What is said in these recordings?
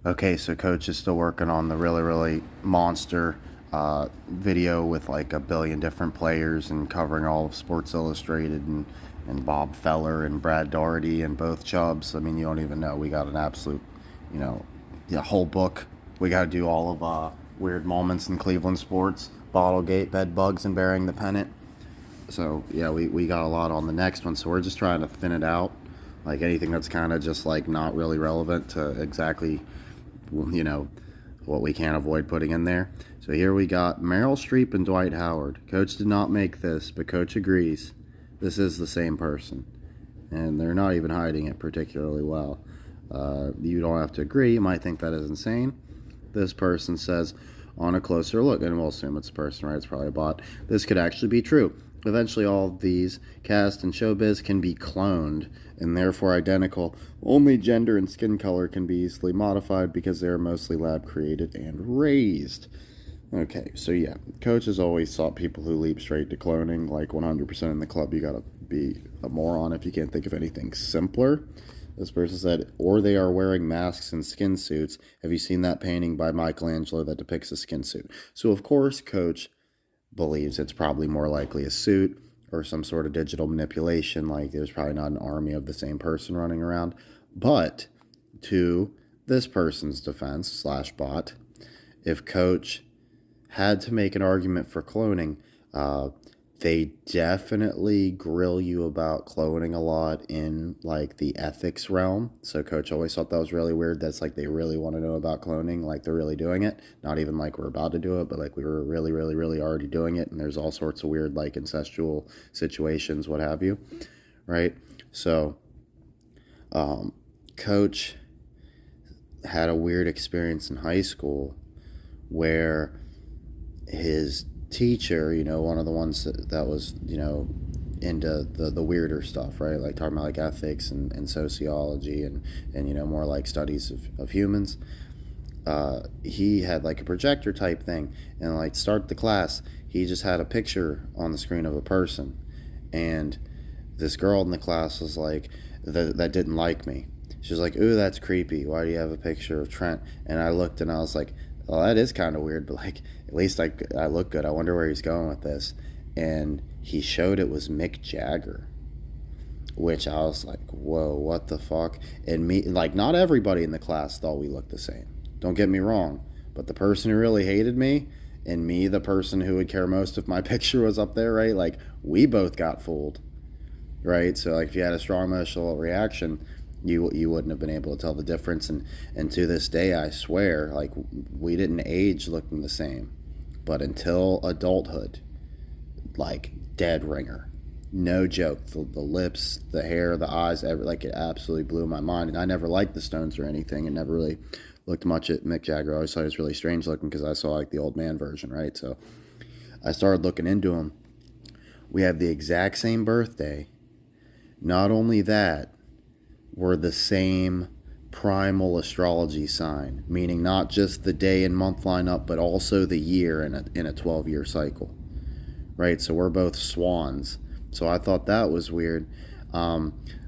Okay, so Coach is still working on the really, really monster video with like a billion different players and covering all of Sports Illustrated and Bob Feller and Brad Daugherty and both Chubbs. I mean, you don't even know. We got an absolute, you know, the whole book. We got to do all of weird moments in Cleveland sports, Bottlegate, bed bugs, and burying the pennant. So yeah, we got a lot on the next one. So we're just trying to thin it out, like anything that's kind of just like not really relevant to exactly, you know, what we can't avoid putting in there. So here we got Meryl Streep and Dwight Howard. Coach did not make this, but Coach agrees this is the same person, and they're not even hiding it particularly well. You don't have to agree. You might think that is insane. This person says, on a closer look, and we'll assume it's a person, right? It's probably a bot. This could actually be true. Eventually, all of these cast and showbiz can be cloned and therefore identical. Only gender and skin color can be easily modified because they are mostly lab created and raised. Okay, so yeah, Coach has always sought people who leap straight to cloning. Like 100% in the club, you gotta be a moron if you can't think of anything simpler. This person said, or they are wearing masks and skin suits. Have you seen that painting by Michelangelo that depicts a skin suit? So, of course, Coach believes it's probably more likely a suit or some sort of digital manipulation. Like, there's probably not an army of the same person running around. But to this person's defense slash bot, if Coach had to make an argument for cloning, they definitely grill you about cloning a lot in like the ethics realm. So Coach always thought that was really weird. That's like they really want to know about cloning, like they're really doing it. Not even like we're about to do it, but like we were really, really, really already doing it. And there's all sorts of weird like incestual situations, what have you, right? So Coach had a weird experience in high school where his teacher, one of the ones that was, into the weirder stuff, right? Like talking about like ethics and sociology and more like studies of humans. He had like a projector type thing, and like start the class, he just had a picture on the screen of a person, and this girl in the class was like, that didn't like me. She was like, "Ooh, that's creepy. Why do you have a picture of Trent?" And I looked and I was like, well, that is kind of weird, but like at least I look good. I wonder where he's going with this. And he showed it was Mick Jagger, which I was like, whoa, what the fuck? And me, like, not everybody in the class thought we looked the same. Don't get me wrong, but the person who really hated me and me, the person who would care most if my picture was up there, right? Like, we both got fooled, right? So like if you had a strong emotional reaction, you wouldn't have been able to tell the difference. And to this day, I swear, like we didn't age looking the same, but until adulthood, like dead ringer, no joke. The lips, the hair, the eyes, like it absolutely blew my mind. And I never liked the Stones or anything, and never really looked much at Mick Jagger. I always thought he was really strange looking because I saw like the old man version, right? So I started looking into him. We have the exact same birthday. Not only that, we're the same primal astrology sign, meaning not just the day and month lineup, but also the year in a 12-year cycle, right? So we're both swans. So I thought that was weird.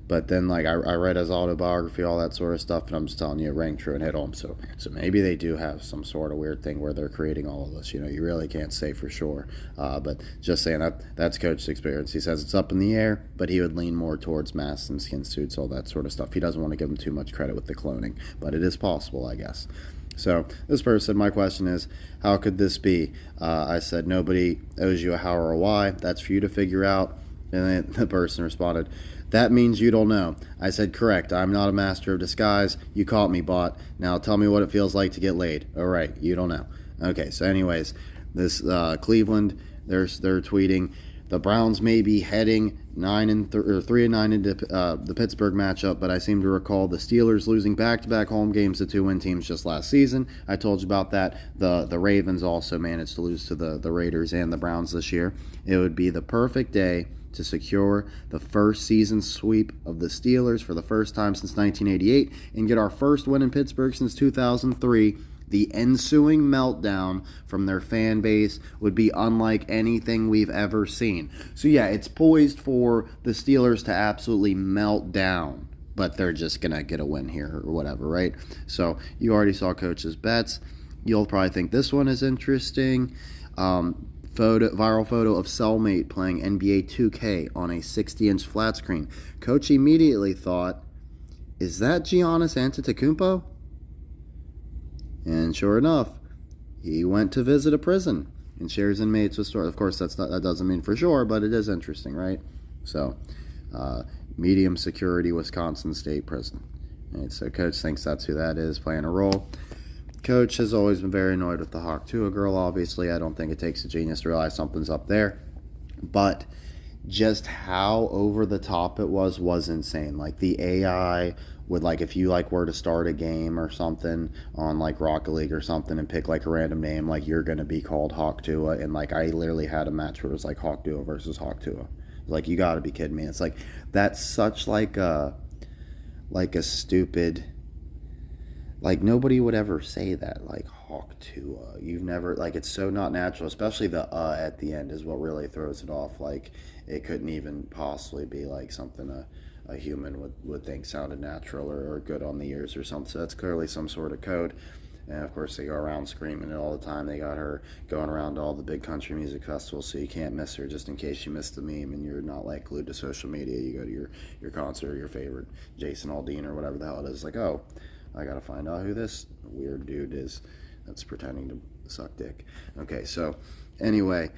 But then like I read his autobiography, all that sort of stuff, and I'm just telling you, it rang true and hit home. So maybe they do have some sort of weird thing where they're creating all of this. You really can't say for sure. But just saying that's Coach's experience. He says it's up in the air, but he would lean more towards masks and skin suits, all that sort of stuff. He doesn't want to give him too much credit with the cloning, but it is possible, I guess. So this person, my question is, how could this be? I said, nobody owes you a how or a why. That's for you to figure out. And then the person responded, that means you don't know. I said, correct. I'm not a master of disguise. You caught me, bot. Now tell me what it feels like to get laid. All right, you don't know. Okay, so anyways, this Cleveland, they're tweeting, the Browns may be heading 3-9 into the Pittsburgh matchup, but I seem to recall the Steelers losing back-to-back home games to two win teams just last season. I told you about that. The Ravens also managed to lose to the Raiders and the Browns this year. It would be the perfect day to secure the first season sweep of the Steelers for the first time since 1988 and get our first win in Pittsburgh since 2003. The ensuing meltdown from their fan base would be unlike anything we've ever seen. So yeah, it's poised for the Steelers to absolutely melt down, but they're just going to get a win here or whatever, right? So you already saw Coach's bets. You'll probably think this one is interesting. Viral photo of cellmate playing NBA 2K on a 60-inch flat screen. Coach immediately thought, is that Giannis Antetokounmpo? And sure enough, he went to visit a prison and shares inmates with stories. Of course, that doesn't mean for sure, but it is interesting, right? So, medium security Wisconsin State Prison. Right, so Coach thinks that's who that is playing a role. Coach has always been very annoyed with the Hawk Tua girl, obviously. I don't think it takes a genius to realize something's up there. But just how over the top it was insane. Like the AI would, like, if you like were to start a game or something on like Rocket League or something and pick like a random name, like you're gonna be called Hawk Tua, and like I literally had a match where it was like Hawk Tua versus Hawk Tua. Like, you gotta be kidding me. It's like that's such like a stupid, like nobody would ever say that, like Hawk Tua. You've never, like, it's so not natural, especially the at the end is what really throws it off. Like, it couldn't even possibly be like something a human would think sounded natural or good on the ears or something. So that's clearly some sort of code. And of course, they go around screaming it all the time. They got her going around to all the big country music festivals, so you can't miss her. Just in case you missed the meme and you're not like glued to social media, you go to your concert or your favorite Jason Aldean or whatever the hell it is. Like, oh, I gotta find out who this weird dude is that's pretending to suck dick. Okay, so anyway,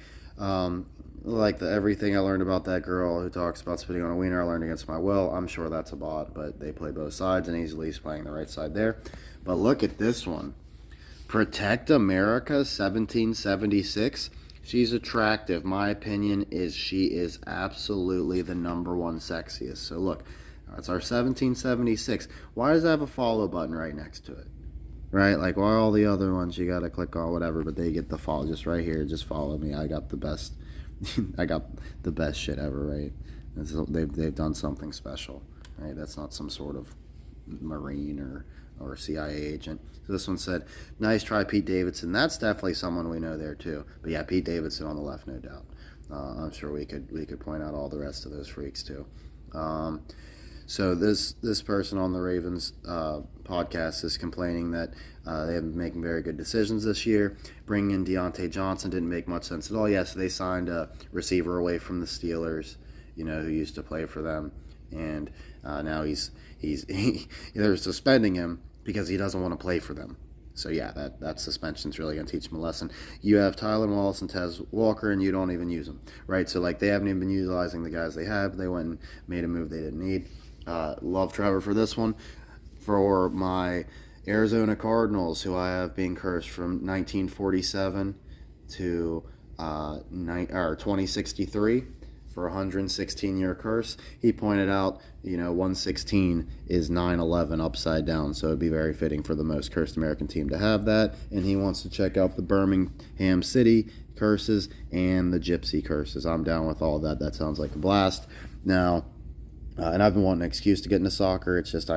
like everything I learned about that girl who talks about spitting on a wiener, I learned against my will. I'm sure that's a bot, but they play both sides, and he's at least playing the right side there. But look at this one. Protect America 1776. She's attractive. My opinion is she is absolutely the number one sexiest. So look, that's our 1776. Why does it have a follow button right next to it? Right? Like, why all the other ones you gotta click on whatever, but they get the follow just right here. Just follow me. I got the best. I got the best shit ever, right? They've done something special, right? That's not some sort of Marine or CIA agent. So this one said, nice try, Pete Davidson. That's definitely someone we know there too. But yeah, Pete Davidson on the left, no doubt. I'm sure we could point out all the rest of those freaks too. So this person on the Ravens podcast is complaining that they haven't been making very good decisions this year. Bringing in Deontay Johnson didn't make much sense at all. Yes, they signed a receiver away from the Steelers, who used to play for them, and now they're suspending him because he doesn't want to play for them. So yeah, that suspension's really going to teach him a lesson. You have Tylan Wallace and Tez Walker, and you don't even use them, right? So like they haven't even been utilizing the guys they have. They went and made a move they didn't need. Love Trevor for this one. For my Arizona Cardinals, who I have being cursed from 1947 to 2063 for a 116-year curse. He pointed out, 116 is 9/11 upside down, so it'd be very fitting for the most cursed American team to have that. And he wants to check out the Birmingham City curses and the Gypsy curses. I'm down with all that. That sounds like a blast. Now, and I've been wanting an excuse to get into soccer. It's just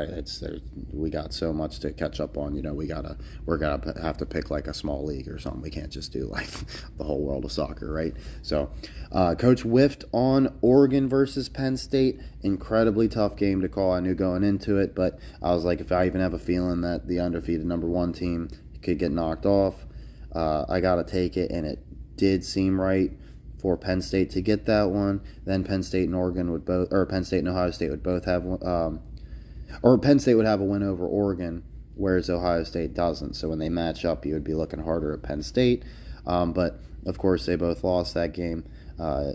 we got so much to catch up on. We're gonna have to pick like a small league or something. We can't just do like the whole world of soccer, right? So, Coach whiffed on Oregon versus Penn State. Incredibly tough game to call. I knew going into it, but I was like, if I even have a feeling that the undefeated number one team could get knocked off, I gotta take it, and it did seem right for Penn State to get that one. Then Penn State and Oregon would both, or Penn State and Ohio State would both have, or Penn State would have a win over Oregon, whereas Ohio State doesn't. So when they match up, you would be looking harder at Penn State. But of course, they both lost that game. I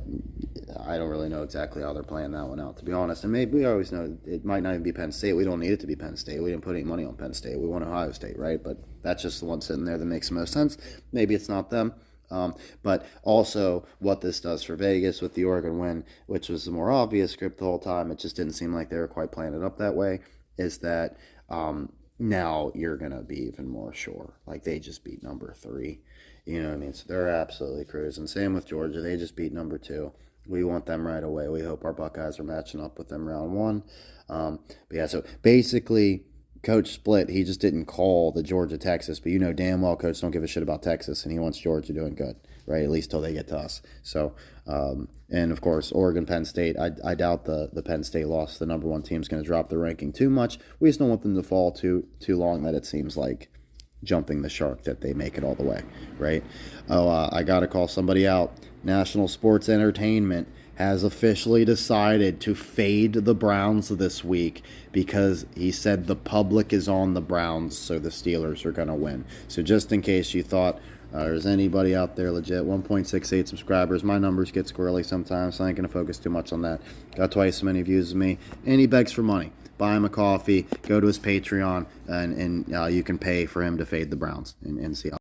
don't really know exactly how they're playing that one out, to be honest. And maybe we always know it might not even be Penn State. We don't need it to be Penn State. We didn't put any money on Penn State. We want Ohio State, right? But that's just the one sitting there that makes the most sense. Maybe it's not them. But also what this does for Vegas with the Oregon win, which was the more obvious script the whole time, it just didn't seem like they were quite playing it up that way, is that now you're going to be even more sure. Like, they just beat number 3. You know what I mean? So they're absolutely cruising. Same with Georgia. They just beat number 2. We want them right away. We hope our Buckeyes are matching up with them round 1. But yeah, so basically Coach split. He just didn't call the Georgia-Texas, but you know damn well Coach don't give a shit about Texas, and he wants Georgia doing good, right? At least till they get to us. So, and of course, Oregon, Penn State. I doubt the Penn State loss. The number one team's going to drop the ranking too much. We just don't want them to fall too long that it seems like jumping the shark that they make it all the way, right? Oh, I got to call somebody out. National Sports Entertainment has officially decided to fade the Browns this week because he said the public is on the Browns, so the Steelers are going to win. So just in case you thought there's anybody out there legit, 1.68 subscribers. My numbers get squirrely sometimes, so I ain't going to focus too much on that. Got twice as many views as me, and he begs for money. Buy him a coffee, go to his Patreon, and you can pay for him to fade the Browns and see.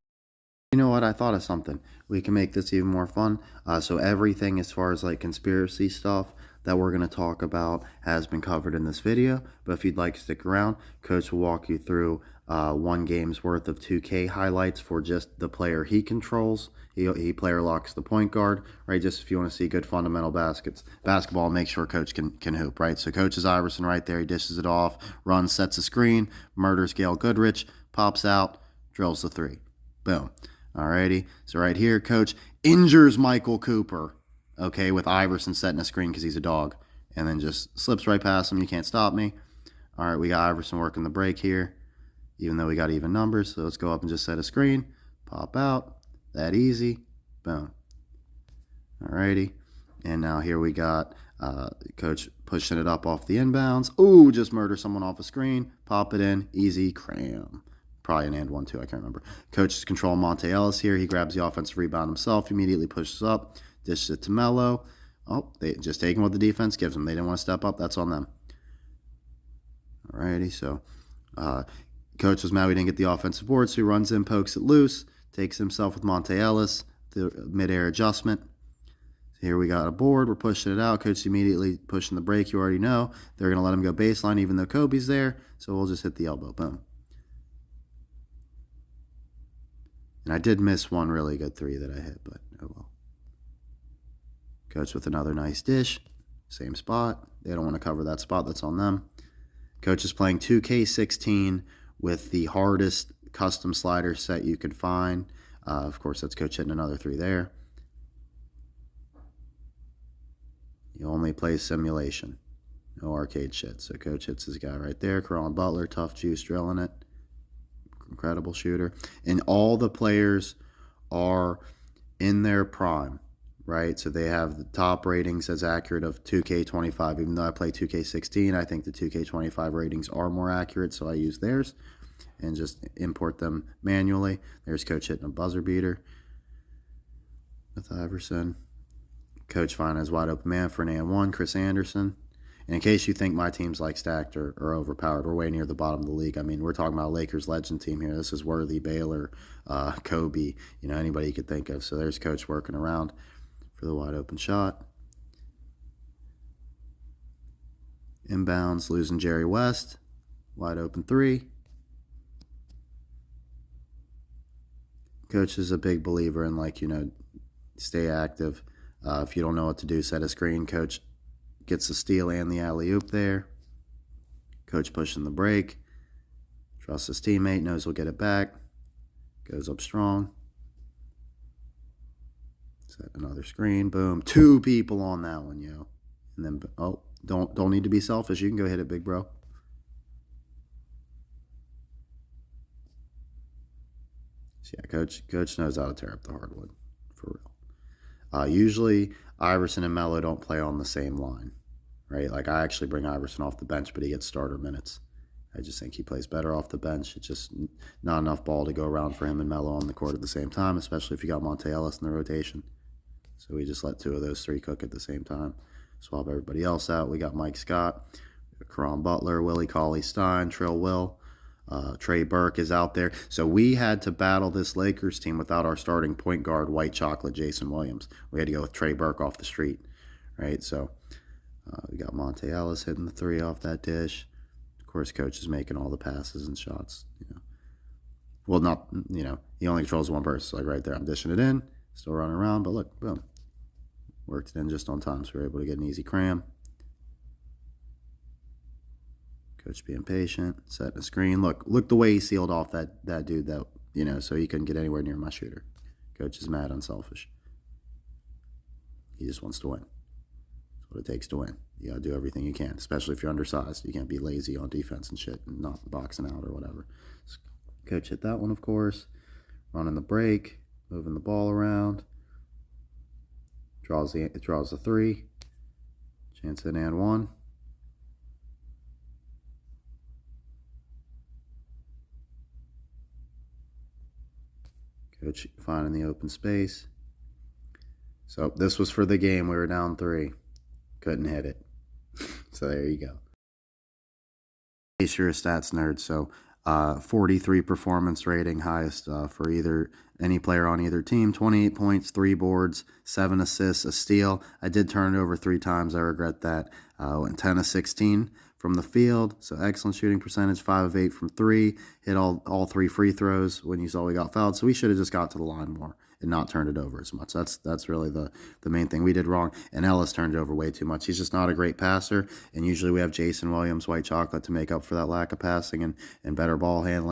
You know what? I thought of something. We can make this even more fun. So everything as far as like conspiracy stuff that we're going to talk about has been covered in this video. But if you'd like to stick around, Coach will walk you through one game's worth of 2K highlights for just the player he controls. He player locks the point guard, right? Just if you want to see good fundamental basketball, make sure Coach can hoop, right? So Coach is Iverson right there. He dishes it off, runs, sets a screen, murders Gail Goodrich, pops out, drills the three. Boom. Alrighty, so right here, Coach injures Michael Cooper, okay, with Iverson setting a screen because he's a dog, and then just slips right past him. You can't stop me. All right, we got Iverson working the break here, even though we got even numbers. So let's go up and just set a screen, pop out, that easy, boom. Alrighty, and now here we got Coach pushing it up off the inbounds. Ooh, just murder someone off a screen, pop it in, easy, cram. Probably an and one, too. I can't remember. Coach is controlling Monte Ellis here. He grabs the offensive rebound himself, immediately pushes up, dishes it to Melo. Oh, they just taking what the defense gives them. They didn't want to step up. That's on them. Alrighty, so Coach was mad we didn't get the offensive board, so he runs in, pokes it loose, takes himself with Monte Ellis, the midair adjustment. Here we got a board. We're pushing it out. Coach immediately pushing the break. You already know. They're going to let him go baseline even though Kobe's there, so we'll just hit the elbow. Boom. And I did miss one really good three that I hit, but oh well. Coach with another nice dish. Same spot. They don't want to cover that spot. That's on them. Coach is playing 2K16 with the hardest custom slider set you could find. Of course, that's Coach hitting another three there. He only plays simulation. No arcade shit. So Coach hits his guy right there. Caron Butler, tough juice drilling it. Incredible shooter. And all the players are in their prime, right? So they have the top ratings as accurate of 2K25. Even though I play 2K16, I think the 2K25 ratings are more accurate, so I use theirs and just import them manually. There's Coach hitting a buzzer beater with Iverson. Coach finding his wide open man for an and one, Chris Anderson. And in case you think my team's like stacked or overpowered, we're way near the bottom of the league. I mean, we're talking about a Lakers legend team here. This is Worthy, Baylor, Kobe, anybody you could think of. So there's Coach working around for the wide open shot. Inbounds, losing Jerry West. Wide open three. Coach is a big believer in stay active. If you don't know what to do, set a screen. Coach gets the steal and the alley-oop there. Coach pushing the break. Trusts his teammate, knows he'll get it back. Goes up strong. Set another screen. Boom. Two people on that one, yo. And then, don't need to be selfish. You can go hit it, big bro. So yeah, Coach knows how to tear up the hardwood, for real. Usually, Iverson and Melo don't play on the same line, right? Like, I actually bring Iverson off the bench, but he gets starter minutes. I just think he plays better off the bench. It's just not enough ball to go around for him and Melo on the court at the same time, especially if you got Monte Ellis in the rotation. So we just let two of those three cook at the same time. Swap everybody else out. We got Mike Scott, Caron Butler, Willie Cauley-Stein, Trill Will. Trey Burke is out there. So we had to battle this Lakers team without our starting point guard, white chocolate Jason Williams. We had to go with Trey Burke off the street, right? So we got Monte Ellis hitting the three off that dish. Of course, Coach is making all the passes and shots. Well, not, he only controls one person. So like right there, I'm dishing it in, still running around, but look, boom. Worked it in just on time, so we were able to get an easy cram. Coach being patient, setting a screen. Look the way he sealed off that dude that, so he couldn't get anywhere near my shooter. Coach is mad unselfish. He just wants to win. That's what it takes to win. You got to do everything you can, especially if you're undersized. You can't be lazy on defense and shit and not boxing out or whatever. Coach hit that one, of course. Running the break, moving the ball around. Draws the three. Chance in and one. Coach finding the open space. So this was for the game. We were down 3. Couldn't hit it. So there you go. In case you're a stats nerd, so 43 performance rating, highest for either any player on either team. 28 points, 3 boards, 7 assists, a steal. I did turn it over 3 times. I regret that. Went 10 of 16 from the field, so excellent shooting percentage. 5 of 8 from 3. Hit all 3 free throws when you saw we got fouled. So we should have just got to the line more and not turned it over as much. That's really the main thing we did wrong. And Ellis turned it over way too much. He's just not a great passer. And usually we have Jason Williams, White Chocolate, to make up for that lack of passing and better ball handling.